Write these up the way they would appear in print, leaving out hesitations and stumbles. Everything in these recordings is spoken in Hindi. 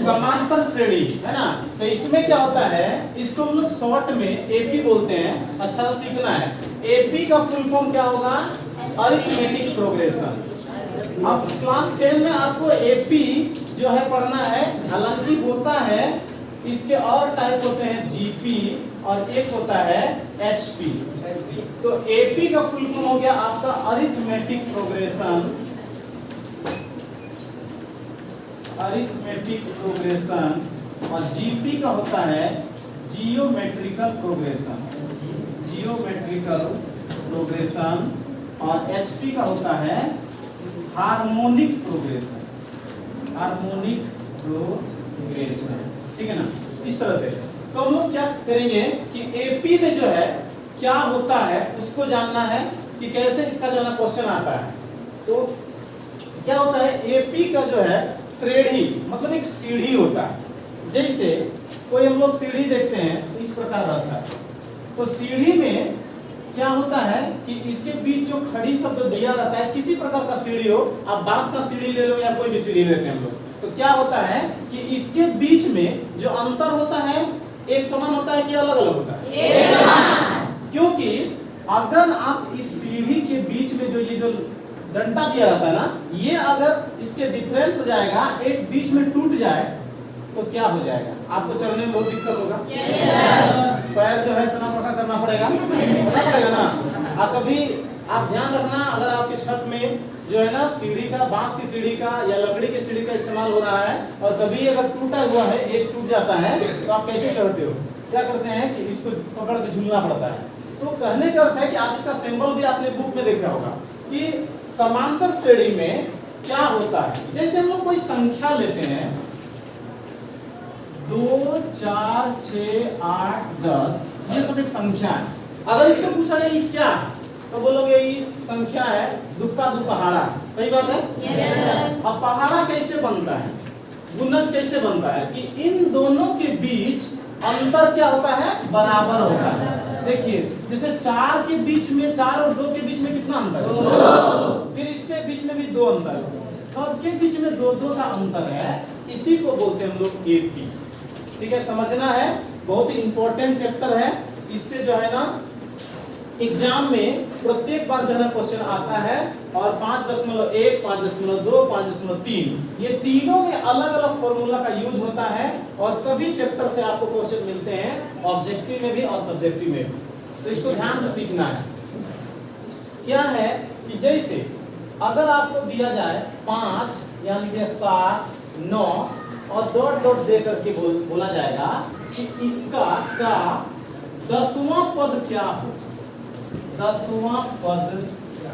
समांतर श्रेणी, है ना। तो इसमें क्या होता है, इसको हम लोग शॉर्ट में एपी बोलते हैं। अच्छा से सीखना है। एपी का फुल फॉर्म क्या होगा, अरिथमेटिक प्रोग्रेशन। अब क्लास 10 में आपको एपी जो है पढ़ना है। हालांकि होता है इसके और टाइप होते हैं, जीपी और एक होता है एचपी। तो एपी का फुल फॉर्म हो गया आपका अरिथमेटिक प्रोग्रेशन, अरिथमेटिक प्रोग्रेशन। और जीपी का होता है जियोमेट्रिकल प्रोग्रेशन, जियोमेट्रिकल प्रोग्रेशन। और एचपी का होता है हार्मोनिक प्रोग्रेशन, हार्मोनिक प्रोग्रेशन। ठीक है ना, इस तरह से। तो हम लोग क्या करेंगे कि एपी में जो है क्या होता है उसको जानना है कि कैसे इसका जो है क्वेश्चन आता है। तो क्या होता है, एपी का जो है श्रेणी मतलब एक सीढ़ी होता है। जैसे कोई हम लोग सीढ़ी देखते हैं इस प्रकार रहता है। तो सीढ़ी में क्या होता है कि इसके बीच जो खड़ी शब्द दिया रहता है, किसी प्रकार का सीढ़ी हो, आप बांस का सीढ़ी ले लो या कोई भी सीढ़ी लेते हैं हम लोग। तो क्या होता है कि इसके बीच में जो अंतर होता है एक समान होता है कि अलग अलग होता है? एक समान। क्योंकि अगर आप इस सीढ़ी के बीच में जो ये जो डंडा दिया रहता है ना, ये अगर इसके डिफरेंस हो जाएगा, एक बीच में टूट जाए तो क्या हो जाएगा, आपको चलने में बहुत दिक्कत होगा। पैर जो है इतना मोटा करना पड़ेगा ना। और कभी आप ध्यान रखना, अगर आपके छत में जो है ना सीढ़ी का, बांस की सीढ़ी का या लकड़ी की सीढ़ी का इस्तेमाल हो रहा है और कभी अगर टूटा हुआ है, एक टूट जाता है, तो आप कैसे चढ़ते हो? क्या करते हैं कि इसको पकड़ के झूलना पड़ता है। तो कहने का अर्थ है कि आप इसका सिंबल भी आपने बुक में देखा होगा कि समांतर श्रेणी में क्या होता है। जैसे हम लोग कोई संख्या लेते हैं 2, 4, 6, 8, 10, ये सब एक संख्या है। अगर इसको पूछा जाए ये क्या है, तो बोलोगे ये संख्या है, दुक्का दु पहाड़ा। सही बात है? yes, अब पहाड़ा कैसे बनता है, गुणज कैसे बनता है कि इन दोनों के बीच अंतर क्या होता है, बराबर होता है। देखिए जैसे 4 के बीच में, 4 और 2 के बीच में कितना अंतर है, फिर इससे बीच में भी 2 अंतर है, सबके बीच में 2-2 का अंतर है। इसी को बोलते हैं हम लोग एपी। ठीक है, समझना है, बहुत ही इंपॉर्टेंट चैप्टर है। इससे जो है ना एग्जाम में प्रत्येक बार जो है क्वेश्चन आता है। और 5.1, 5.2, 5.3 ये तीनों में अलग अलग फॉर्मूला का यूज होता है और सभी चैप्टर से आपको क्वेश्चन मिलते हैं, ऑब्जेक्टिव में भी और सब्जेक्टिव में भी। तो इसको ध्यान से सीखना है। क्या है कि जैसे अगर आपको दिया जाए 5 यानी कि 7, 9 और डॉट डॉट दे करके बोला जाएगा कि इसका का 10वां पद क्या हो, 10वां पद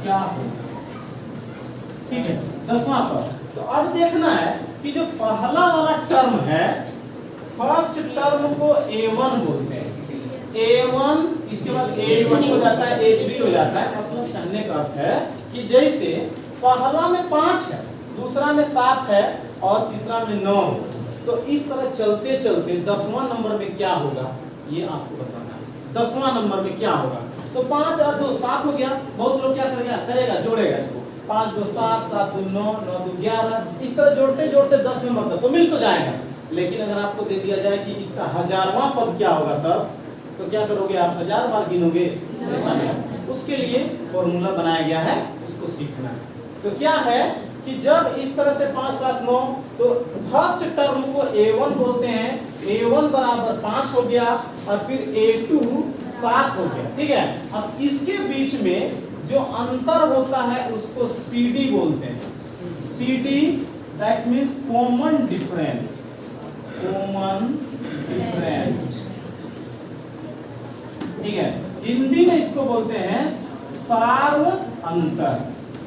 क्या हो। ठीक है, 10वां पद। तो अब देखना है कि जो पहला वाला टर्म है, फर्स्ट टर्म को A1 बोलते हैं। A1 इसके बाद A2 हो जाता है, A3 हो जाता है। मतलब कहने का अर्थ है कि जैसे पहला में 5 है, दूसरा में 7 है और तीसरा में 9। तो इस तरह चलते चलते 10वां नंबर में क्या होगा ये आपको बताना है। 10वां नंबर में क्या होगा, तो 5 और 2 7 हो गया। बहुत लोग क्या करेगा जोड़ेगा इसको, 5 2 7, 7 2 9, 9 2 11, इस तरह जोड़ते जोड़ते 10 नंबर तक तो मिल तो जाएगा। लेकिन अगर आपको दे दिया जाए कि इसका 1000वां पद क्या होगा, तब तो क्या करोगे आप, 1000 बार गिनोगे? ऐसा नहीं। उसके लिए फॉर्मूला बनाया गया है, उसको सीखना है। तो क्या है कि जब इस तरह से 5 7 9, तो फर्स्ट टर्म को A1 बोलते हैं। A1 बराबर 5 हो गया और फिर A2 7 हो गया। ठीक है, अब इसके बीच में जो अंतर होता है उसको CD बोलते हैं। CD that means common difference, common difference. ठीक है, हिंदी में इसको बोलते हैं सार्व अंतर।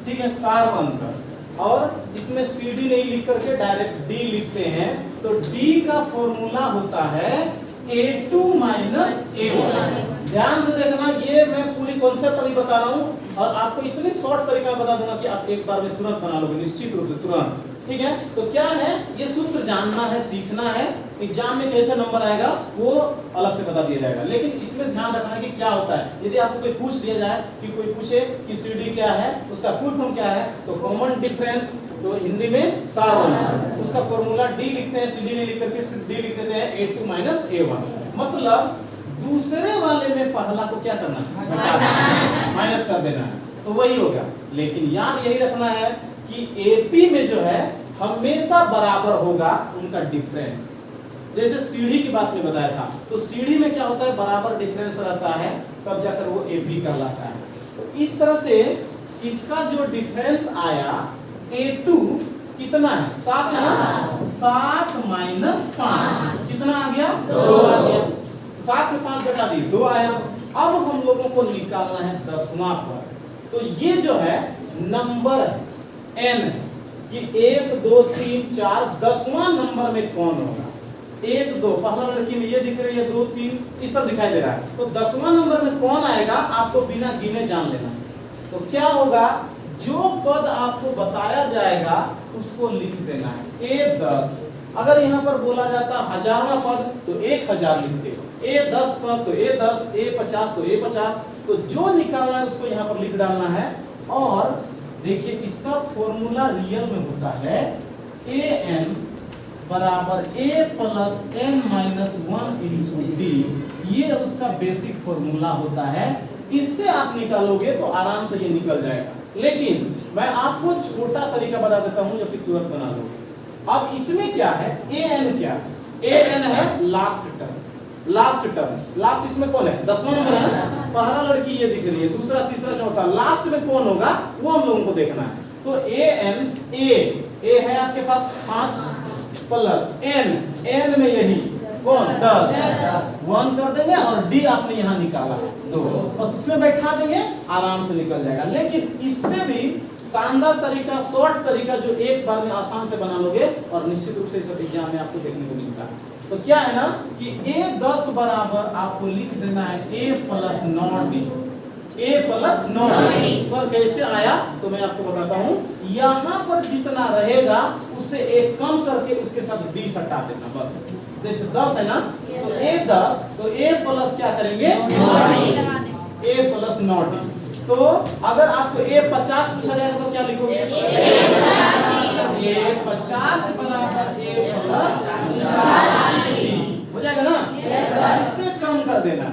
ठीक है, सार्व अंतर। और इसमें CD नहीं लिख करके डायरेक्ट D लिखते हैं। तो D का फॉर्मूला होता है A2 माइनस A1। ध्यान से देखना, ये मैं पूरी कॉन्सेप्ट अभी बता रहा हूँ और आपको इतनी शॉर्ट तरीका बता दूंगा कि आप एक बार में तुरंत बना लोगे, निश्चित रूप से तुरंत। ठीक है, तो क्या है, ये सूत्र जानना है, सीखना है। एग्जाम में कैसे नंबर आएगा वो अलग से बता दिया जाएगा, लेकिन इसमें ध्यान रखना है कि क्या होता है। यदि आपको कोई पूछ दिया जाए कि कोई पूछे कि CD क्या है, उसका फुल फॉर्म क्या है, तो कॉमन डिफरेंस तो हिंदी में सार उसका फॉर्मूला डी लिखते हैं, सी डी नहीं लिख करके सिर्फ डी लिख देते हैं, A2 माइनस A1। मतलब दूसरे वाले में पहला को क्या करना है, घटा देना, माइनस कर देना है, तो वही हो गया। लेकिन याद यही रखना है कि AP में जो है हमेशा बराबर होगा उनका डिफरेंस। जैसे सीढ़ी की बात में बताया था, तो सीढ़ी में क्या होता है, बराबर डिफरेंस रहता है, तब जाकर वो AP कहलाता है। तो इस तरह से इसका जो डिफरेंस आया A2 कितना है, 7 है ना, 7 माइनस 5 कितना आ गया, 2 आ गया। 7 में 5 घटा दिए, 2 आया। अब हम लोगों को निकालना है 10वां पर। तो ये जो है नंबर n है कि 1 2 3 4, 10वां नंबर में कौन होगा। 1 2 पहला लड़की में ये दिख रही है, 2 3 इस तरह दिखाई दे रहा है। तो 10वां नंबर में कौन आएगा आपको बिना गिने जान लेना। तो क्या होगा, जो पद आपको बताया जाएगा उसको लिख देना है। A10 अगर यहाँ पर बोला जाता 1000वां पद तो 1000 लिखते, A10 पद तो A10, A50 तो A50। तो जो निकालना है उसको यहाँ पर लिख डालना है। और देखिए इसका फॉर्मूला रियल में होता है an बराबर a plus n minus 1 into D. ये उसका बेसिक फॉर्मूला होता है। इससे आप निकालोगे तो आराम से ये निकल जाएगा। लेकिन मैं आपको छोटा तरीका बता देता हूं जो कि तुरंत बना लोगे। अब इसमें क्या है, an क्या है, an है last term. Last term, last इसमें कौन है, 10वां नंबर है ना। पहला लड़की ये दिख रही है, दूसरा तीसरा चौथा, लास्ट में कौन होगा वो हम लोगों को देखना है। तो an a है आपके पास 5 प्लस n में यही कौन 10 1 कर देंगे और d आपने यहाँ निकाला 2, बस इसमें बैठा देंगे आराम से निकल जाएगा। लेकिन इससे भी शानदार तरीका, शॉर्ट तरीका जो एक बार में आसान से बना लोगे और निश्चित रूप से इस एग्जाम में आपको देखने को मिलता है। तो क्या है ना कि A10 बराबर आपको लिख देना है A plus 9D। A plus 9D sir कैसे आया तो मैं आपको बताता हूँ। यहाँ पर जितना रहेगा उससे एक कम करके उसके साथ D हटा देना बस। जैसे 10 है ना तो A10, तो A प्लस क्या करेंगे A प्लस 9D। तो अगर आपको A50 पूछा जाएगा तो क्या लिखोगे, A50 बराबर A प्लस 50 हो जाएगा ना। इससे कम कर देना।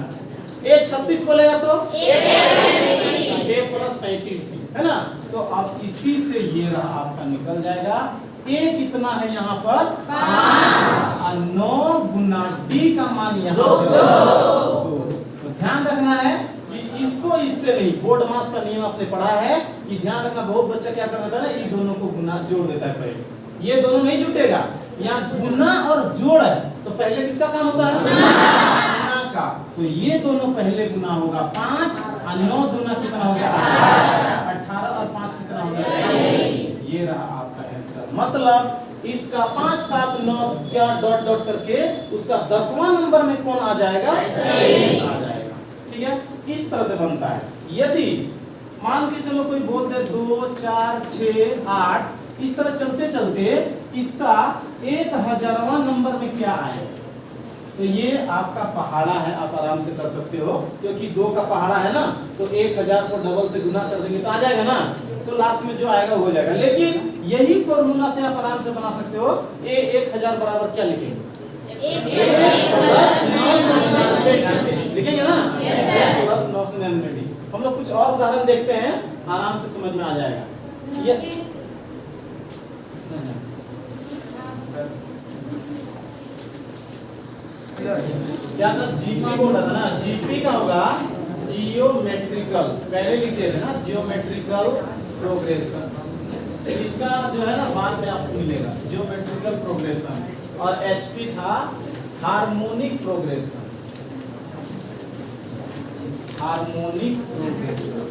A36 बोलेगा तो A प्लस 35 है ना। तो अब इसी से ये रहा आपका निकल जाएगा। A कितना है यहाँ पर 5 और 9 गुना D का मान यहाँ 2। तो ध्यान रखना है कि इसको इससे नहीं, बोर्ड मास का नियम आपने पढ़ा है कि ध्यान रखना। बहुत बच्चा क्या कर देता है ना, ये दोनों को गुना जोड़ देता है पहले, ये दोनों नहीं जुटेगा। यहाँ गुना और जोड़ है तो पहले किसका काम होता है, गुना का। तो ये दोनों पहले गुना होगा 5 और 9 दूना कितना हो गया 18 और 5 कितना हो गया। ये रहा आपका आंसर। मतलब इसका 5 7 9 क्या डॉट डॉट करके उसका 10वां नंबर में कौन आ जाएगा, आ जाएगा। ठीक है, इस तरह से बनता है। यदि मान के चलो कोई बोल दे 2 4 6 8, इस तरह चलते चलते इसका 1000वां नंबर में क्या आएगा, तो ये आपका पहाड़ा है, आप आराम से कर सकते हो क्योंकि 2 का पहाड़ा है ना। तो 1000 को डबल से गुना कर देंगे तो आ जाएगा ना। तो लास्ट में जो आएगा वो हो जाएगा। लेकिन यही फॉर्मूला से आप आराम से बना सकते हो। A 1000 बराबर क्या लिखेंगे, लिखेंगे ना प्लस 999। हम लोग कुछ और उदाहरण देखते हैं, आराम से समझ में आ जाएगा। ये क्या था, जीपी बोल रहा था ना। जीपी का होगा जियोमेट्रिकल, पहले लिखते थे ना जियोमेट्रिकल प्रोग्रेशन। इसका जो है ना बाद में आपको मिलेगा जियोमेट्रिकल प्रोग्रेशन। और एचपी था हार्मोनिक प्रोग्रेशन, हार्मोनिक प्रोग्रेशन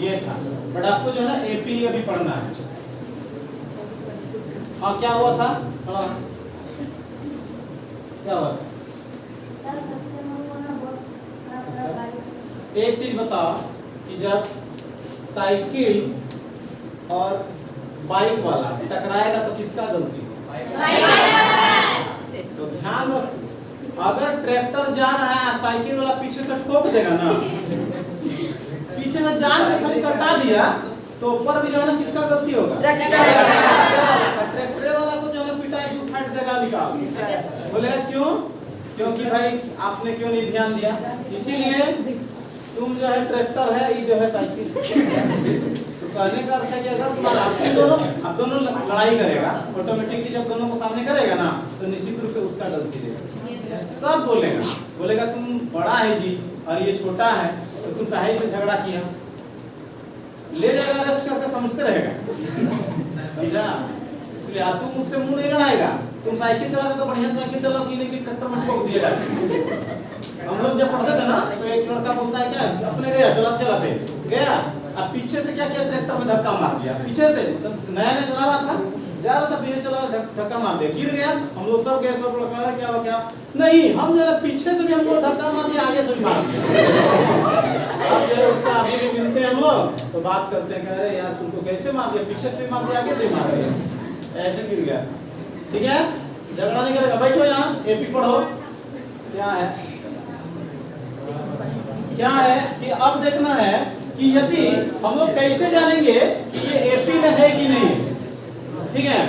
ये था। बट आपको जो है ना एपी अभी पढ़ना है। हाँ क्या हुआ था, क्या हुआ, एक चीज बताओ कि जब साइकिल और बाइक वाला टकराएगा तो किसका गलती है, तो ध्यान रखो। अगर ट्रैक्टर जा रहा है साइकिल वाला पीछे से ठोक देगा ना, पीछे जगह जान के खाली सटा दिया तो ऊपर भी जो है ना किसका गलती होगा? ट्रैक्टर वाला को जो है पिटाई जो फाट देगा निकाल। बोले क्यों? क्योंकि भाई आपने क्यों नहीं ध्यान दिया। इसीलिए तुम जो है ट्रैक्टर है, ये जो है साइकिल। तो कहने का अर्थ है कि अगर तुम्हारा आप दोनों लड़ाई करेगा, ऑटोमेटिकली जब दोनों को सामने करेगा ना तो निश्चित रूप से उसका गलती देगा। सब बोलेगा तुम बड़ा है जी और ये छोटा है तो तुम काहे से झगड़ा किया, ले जाएगा अरेस्ट करके समझते रहेगा। समझा? इसलिए तुम मुझसे मुंह नहीं लड़ाएगा। तुम साइकिल चलाते तो बढ़िया साइकिल चलाओ कि नहीं कि ट्रैक्टर में ठोक दिएगा। हम लोग जब पढ़ते थे ना तो एक लड़का बोलता है क्या अपने गया चलाते गया अब पीछे से क्या किया, ट्रैक्टर में धक्का मार दिया। पीछे से नया चला रहा था, जा रहा था, पीछे चला धक्का मार दिया, गिर गया। हम लोग सब गए, सब लोग क्या हुआ क्या नहीं, हम जो है पीछे से भी हमको धक्का मार दिया, आगे से भी मार दिया। अब जो है उसका आगे भी मिलते हैं हम लोग तो बात करते हैं, कह रहे यार तुमको कैसे मार दिया, पीछे से मार दिया, आगे से मार दिया, ऐसे गिर गया। ठीक है, झगड़ा नहीं करेगा। बैठो यहाँ, एपी पढ़ो। क्या है कि अब देखना है कि यदि हम लोग कैसे जानेंगे ये एपी में है कि नहीं। ठीक है,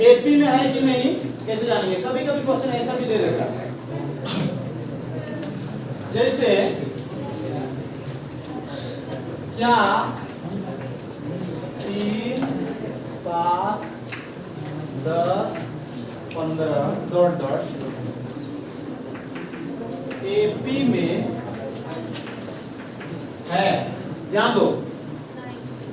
एपी में है कि नहीं कैसे जानेंगे। कभी कभी क्वेश्चन ऐसा भी दे देता है, जैसे क्या 3, 7, 10, 15 ... एपी में है। ध्यान दो,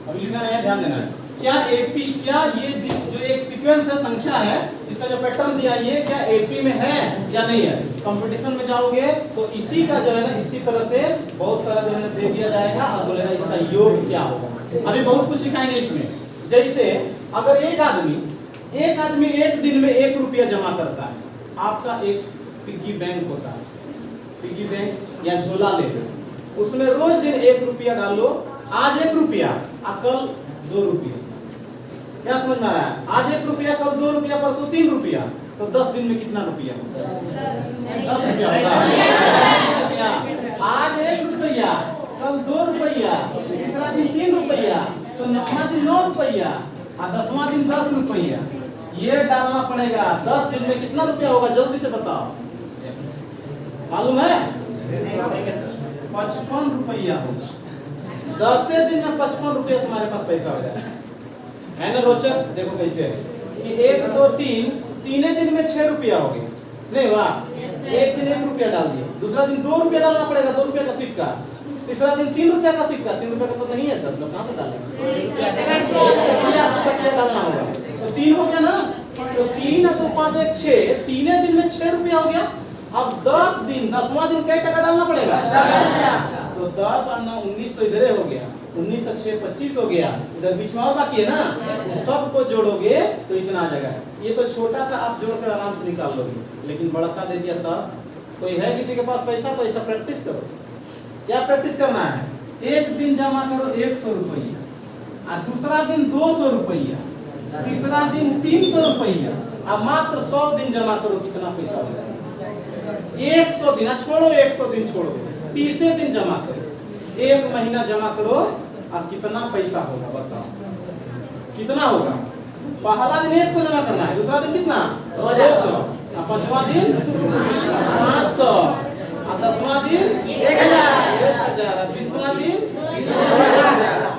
अभी लिखना है, ध्यान देना है। क्या एपी, क्या ये जो एक सीक्वेंस है, संख्या है, इसका जो पैटर्न दिया ये क्या एपी में है या नहीं है। कंपटीशन में जाओगे तो इसी का जो है ना इसी तरह से बहुत सारा जो है ना दे दिया जाएगा और बोलेगा इसका योग क्या होगा। अभी बहुत कुछ सिखाएंगे इसमें। जैसे अगर एक आदमी एक दिन में 1 रुपया जमा करता है, आपका एक पिग्गी बैंक होता है, पिग्गी बैंक या झोला ले लो, उसमें रोज दिन 1 रुपया डालो। आज 1 रुपया और कल 2 रुपया। क्या समझ में आ रहा है? आज 1 रुपया, कल 2 रुपया, परसों 3 रुपया, तो 10 दिन में कितना रुपया? 10 रुपया होगा। आज 1 रुपया, कल 2 रुपया, तीसरा दिन 3 रुपया, तो 9वां दिन 9 रुपया और 10वां दिन 10 रुपया। ये डालना पड़ेगा। 10 दिन में कितना रुपया होगा जल्दी से बताओ, मालूम है? 55 रुपया होगा। 10 दिन में 55 रुपया तुम्हारे पास पैसा हो जाएगा। है ना रोचक? देखो कैसे है कि 1, 2, 3 तीने दिन में 6 रुपया हो गए। नहीं हुआ? एक दिन 1 रुपया डाल दिया, दूसरा दिन 2 रुपया डालना पड़ेगा, 2 रुपया का सिक्का, तीसरा दिन 3 रुपया का सिक्का, 3 रुपया का तो नहीं है सर, तो कहाँ से डालेंगे? डालना होगा तो 3 हो गया ना, तो 3 और 2, 5, 1, 6, तीने दिन में 6 रुपया हो गया। अब 10 दिन, 10वां दिन क्या टका डालना पड़ेगा? तो 10 और 9 19 तो इधर हो गया, 19 और 6 25 हो गया, इधर बीच में और बाकी है ना, सबको जोड़ोगे तो इतना आ जाएगा। ये तो छोटा था, आप जोड़कर आराम से निकाल लोगे, लेकिन बड़ा का दे दिया तब। कोई है किसी के पास पैसा? तो ऐसा प्रैक्टिस करो। क्या प्रैक्टिस करना है? एक दिन जमा करो 100 रुपया, और दूसरा दिन 200 रुपया, तीसरा दिन 300 रुपया, और मात्र 100 दिन जमा करो, कितना पैसा होगा? 100 दिन छोड़ो, 100 दिन छोड़ो, 30 दिन जमा करो, 1 महीना जमा करो, अब कितना पैसा होगा बताओ? कितना होगा? पहला दिन 100 जमा करना है, दूसरा दिन कितना? 200, और 5वां दिन 500, और 10वां दिन 1000, 20वां दिन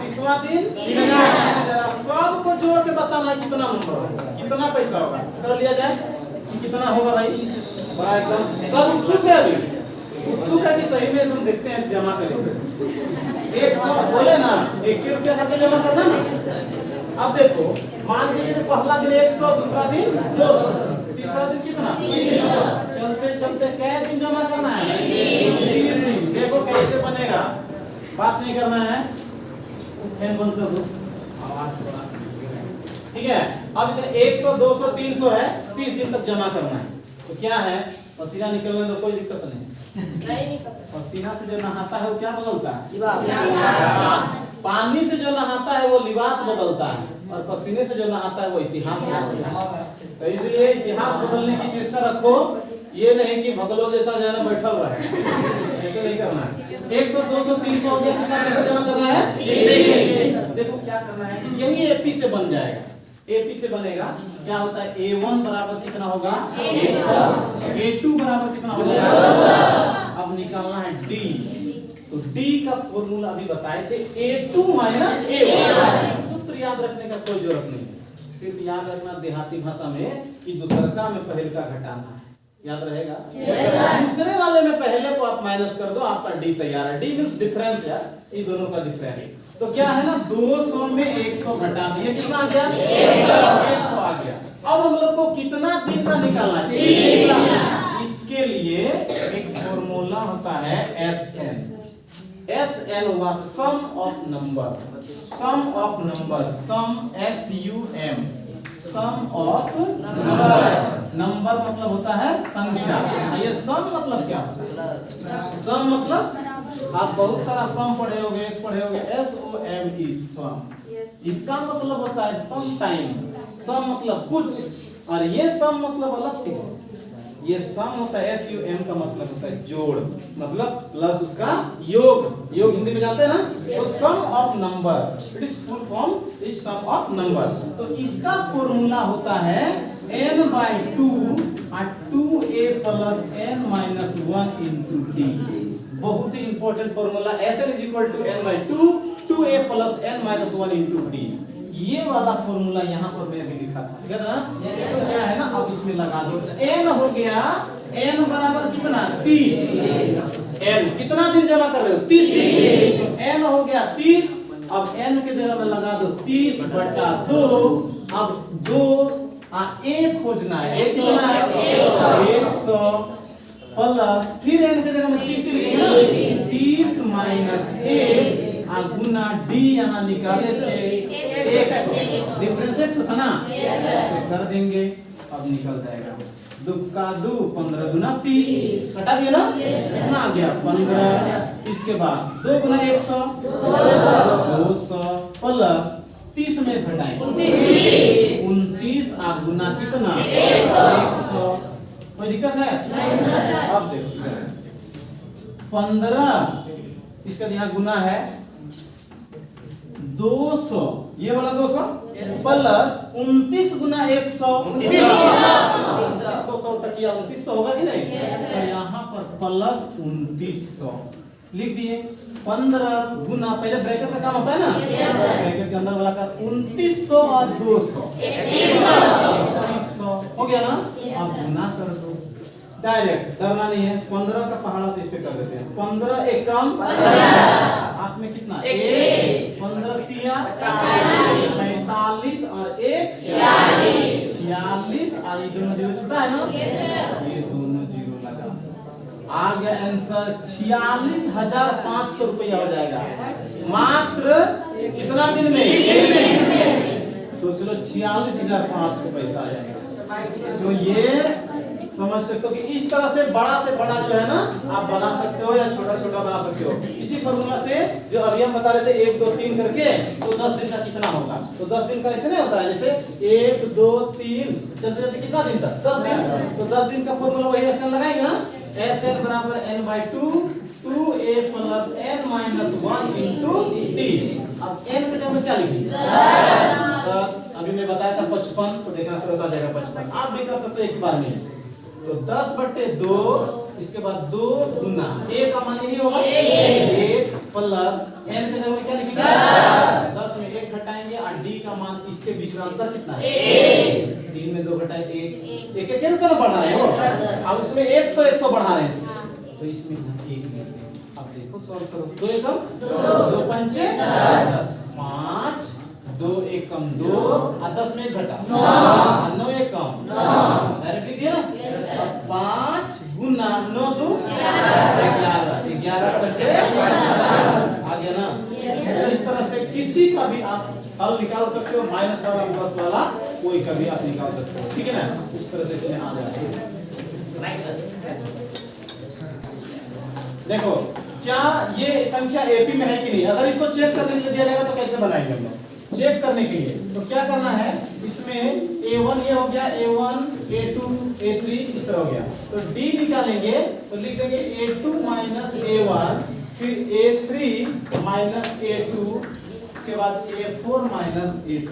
30वां दिन 3000। सबको जोड़ के बताना है कितना नंबर होगा, कितना पैसा होगा। कर लिया जाए कितना होगा भाई? बड़ा एकदम सब उत्सुक है, अभी उत्सुक है कि सही में एकदम देखते हैं, जमा करेंगे। 100 बोले ना, 1 रुपया करके जमा करना ना। अब देखो, मान लीजिए पहला दिन 100, दूसरा दिन 200, तीसरा दिन कितना? 300। चलते चलते क्या दिन जमा करना है? 30 दिन। देखो कैसे बनेगा, बात नहीं करना है, फैन बंद कर दो, आवाज बढ़ा। ठीक है, अब इधर 100, 200, 300 है, 30 दिन तक जमा करना है। तो क्या है, पसीना निकलने तो कोई दिक्कत नहीं। पसीना से जो नहाता है वो क्या बदलता है? पानी से जो नहाता है वो लिबास बदलता है, और पसीने से जो नहाता है वो इतिहास बदलता है। तो इसलिए इतिहास बदलने की चेष्टा रखो ये नहीं कि भगलो जैसा जो है ना बैठा हुआ है, ऐसे नहीं करना है। 100 200 300 हो गया, कितना पैसा जमा करना है? देखो क्या करना है, यही एपी से बन जाएगा। एपी से बनेगा, क्या होता है A1 बराबर कितना होगा 100, A2 बराबर कितना होगा, अब निकालना है D। तो D का फॉर्मूला अभी बताए थे A2 माइनस A1। सूत्र याद रखने का कोई जरूरत नहीं है, सिर्फ याद रखना देहाती भाषा में कि दूसरका में पहले का घटाना है, याद रहेगा। दूसरे वाले में पहले को आप माइनस कर दो, आपका D तैयार है। D मींस डिफरेंस है, ये दोनों का डिफरेंस। तो क्या है ना 200 में 100 घटा दिए, कितना आ गया 100 आ गया। अब हम लोग को कितना दिन का निकालना है, 30। इसके लिए एक फॉर्मूला होता है SN। SN हुआ sum of number, sum of number, sum SUM, sum of number. Number मतलब होता है संख्या, ये सम मतलब क्या होता है? सम मतलब आप बहुत सारा सम पढ़े होंगे SOM इज सम। इसका मतलब होता है सम टाइम, सम मतलब कुछ, और ये सम मतलब अलग चीज है। ये सम होता है SUM का मतलब होता है जोड़, मतलब प्लस उसका योग। योग हिंदी में जानते हैं ना, तो sum of number, it is full form is sum of number. तो इसका फॉर्मूला होता है n/2 और 2a plus n minus 1 into d। बहुत ही important formula, SN is equal to n/2 2a plus n minus 1 into d। ये वाला फॉर्मूला यहाँ पर मैंने लिखा था, ठीक है ना? तो क्या है ना, अब इसमें लगा दो, n हो गया, n बराबर कितना 30। n कितना दिन जमा कर रहे हो 30 दिन, तो n हो गया 30। अब n के जगह में लगा दो 30/2। अब 2 1 खोजना है, 1 कितना है 100 प्लस, फिर n के जगह में 30 लिखेंगे, 30 माइनस 1 गुना d यहाँ निकाले थे 100, डिफरेंस 100 था ना, कर देंगे, अब निकल जाएगा 2 का 2 15 गुना 30, घटा दिया ना, कितना आ गया 15। इसके बाद 2 गुना 100 200 प्लस 30 में घटाएं 29 गुना कितना 100। कोई दिक्कत है? अब देखो 15, इसका यहाँ गुना है 200, ये वाला 200 प्लस 29 गुना 100, 29 को 100 टकिया 2900 होगा कि नहीं? तो यहाँ पर प्लस 2900 लिख दिए। 15 गुना, पहले ब्रैकेट का काम होता है ना, ब्रैकेट के अंदर वाला का 2900 और 200 2100 हो गया ना। अब गुना कर दो, डायरेक्ट करना नहीं है, 15 का पहाड़ा से इससे कर देते हैं। 15 एकम हाथ में कितना 1, 15 तिया 45 और 1 46, और ये दोनों जीरो छूटा है ना, ये दोनों जीरो लगा, आ गया आंसर 46,500 रुपया हो जाएगा मात्र कितना दिन में, सोच लो 46,500 पैसा आ जाएगा। तो ये समझ सकते हो कि इस तरह से बड़ा जो है ना आप बना सकते हो, या छोटा छोटा बना सकते हो। इसी फॉर्मूला से जो अभी हम बता रहे थे 1 2 3 करके, तो 10 दिन का कितना होगा, तो 10 दिन का ऐसे नहीं होता है, जैसे 1 2 3 चलते चलते कितना दिन तक 10 दिन, तो 10 दिन का फॉर्मूला वही SN लगाएंगे ना, SN बराबर n/2 2a plus n minus 1 into d। अब n के जगह में क्या लिखेंगे 10। अभी मैं बताया था 55, तो देखना फिर होता जाएगा 55। आप भी कर सकते हो एक बार में, तो 10/2, इसके बाद 2 गुना a का मान यही होगा 1 प्लस n के जगह में क्या लिखेंगे 10 में 1 घटाएंगे, और d का मान इसके बीच में अंतर कितना है 1, 3 में 2 घटाए 1, 1 क्या रुपया बढ़ा रहे हो, अब उसमें 100 बढ़ा रहे हैं, तो इसमें 1 लिखते हैं। अब देखो सॉल्व करो, 2 एकम 2 पंचे 10, 5 2 एकम 2 और 10 में 1 घटा 9 एकम 9, डायरेक्ट लिख दिया ना। 5 गुना 9 2 11, 11 बचे आ गया ना। इस तरह से किसी का भी आप हल निकाल सकते हो, माइनस वाला प्लस वाला कोई का भी आप निकाल सकते हो, ठीक है ना। इस तरह से इसमें आ जाए। देखो क्या ये संख्या एपी में है कि नहीं, अगर इसको चेक करने के लिए दिया जाएगा तो कैसे बनाएंगे हम लोग, चेक करने के लिए। तो क्या करना है, इसमें A1 ये हो गया, A1 A2 A3 इस तरह हो गया। तो D निकालेंगे तो लिख देंगे A2 माइनस A1, फिर A3 माइनस A2, इसके बाद A4 माइनस A3।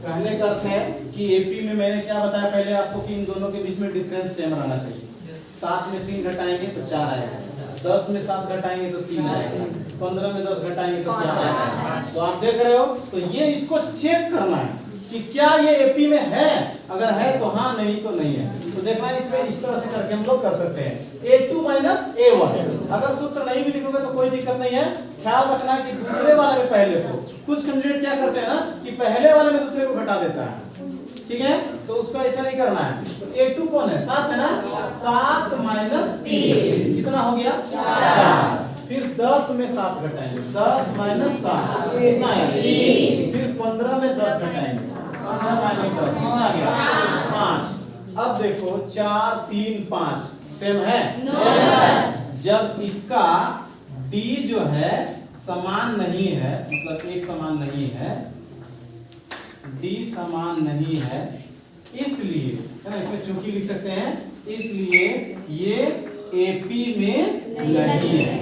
कहने का अर्थ है कि AP में मैंने क्या बताया पहले आपको कि इन दोनों के बीच में डिफरेंस सेम रहना चाहिए। 7 में 3 घटाएंगे तो 4 आएगा, 10 में 7 घटाएंगे तो 3 आएगा, 15 में 10 घटाएंगे तो क्या आएगा। तो आप देख रहे हो, तो ये इसको चेक करना है कि क्या ये AP में है, अगर है तो हाँ, नहीं तो नहीं है। तो देखना है इसमें इस तरह से करके हम लोग कर सकते हैं A2 माइनस A1। अगर सूत्र नहीं भी लिखोगे तो कोई दिक्कत नहीं है, ख्याल रखना है कि दूसरे वाले में पहले को, कुछ कैंडिडेट क्या करते हैं ना कि पहले वाले में दूसरे को घटा देता है, ठीक है, तो उसको ऐसा नहीं करना है। तो A2 कौन है, 7 है ना, 7 माइनस 3 कितना हो गया, 4। फिर 10 में 7 घटाएंगे, 10 माइनस 7 कितना है, 3। फिर 15 में 10 घटाएंगे, 15 माइनस 10 कितना आ गया, 5। अब देखो 4 3 5 सेम है, जब इसका D जो है समान नहीं है, मतलब एक समान नहीं है, D समान नहीं है, इसलिए है ना, इसमें चूंकि लिख सकते हैं, इसलिए ये AP में नहीं है,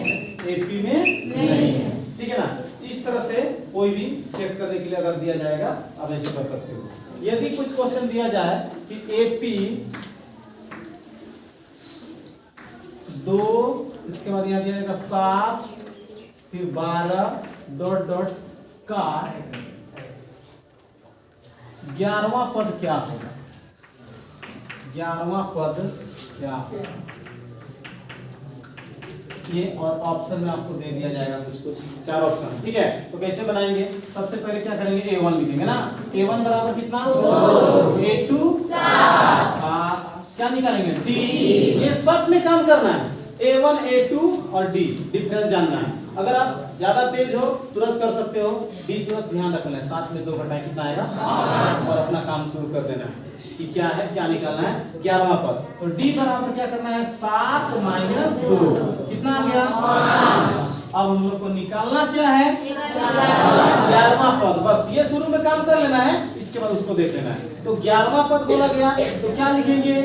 AP में नहीं है, ठीक है ना। इस तरह से कोई भी चेक करने के लिए अगर दिया जाएगा आप ऐसे कर सकते हो। यदि कुछ क्वेश्चन दिया जाए कि AP 2, इसके बाद यहां दिया जाएगा 7, फिर 12 डॉट डॉट का 11वां पद क्या होगा, 11वां पद क्या होगा, ये और ऑप्शन में आपको दे दिया जाएगा कुछ 4 ऑप्शन, ठीक है। तो कैसे बनाएंगे, सबसे पहले क्या करेंगे, A1 लिखेंगे ना, A1 बराबर कितना, 2, A2 7, क्या निकालेंगे, D। ये सब में काम करना है, A1 A2 और D डिफरेंस जानना है। अगर आप ज्यादा तेज हो तुरंत कर सकते हो, D तुरंत ध्यान रखना है, 7 में 2 घटाए कितना आएगा, 5, और अपना काम शुरू कर देना है कि क्या है, क्या निकालना है, 11वां पद। तो D बराबर क्या करना है, 7 माइनस 2 कितना आ गया, 5। अब हम लोग को निकालना क्या है, 11वां पद। बस ये शुरू में काम कर लेना है, इसके बाद उसको देख लेना है। तो 11वां पद बोला गया तो क्या लिखेंगे,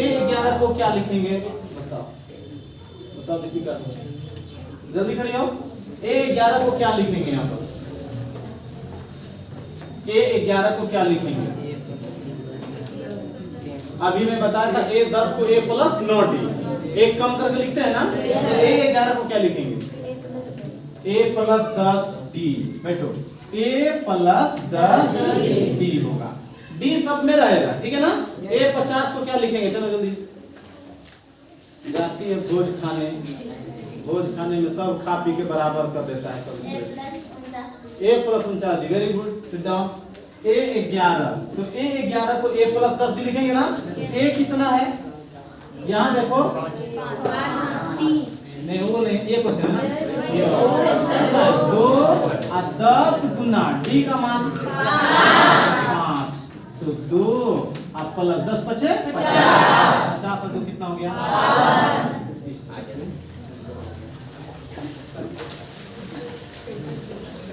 A11 को क्या लिखेंगे, बताओ बताओ, जल्दी खड़ी हो। A11 को क्या लिखेंगे, यहाँ पर A11 को क्या लिखेंगे, अभी मैं बताया था A10 को A प्लस 9D, एक कम करके लिखते हैं ना, A11 को क्या लिखेंगे, A प्लस 10D, बैठो, A प्लस 10D होगा, D सब में रहेगा, ठीक है ना। A50 को क्या लिखेंगे, चलो जल्दी, जाती है भोज खाने में सब खा पी के बराबर कर देता है सब। A plus 49, very good, sit down. A11, तो A11 को A प्लस 10D लिखेंगे ना। A कितना है, यहाँ देखो, नहीं वो नहीं, ये क्वेश्चन है ना, 2 और 10 गुना D का मान 5, तो 2 और प्लस 10 50,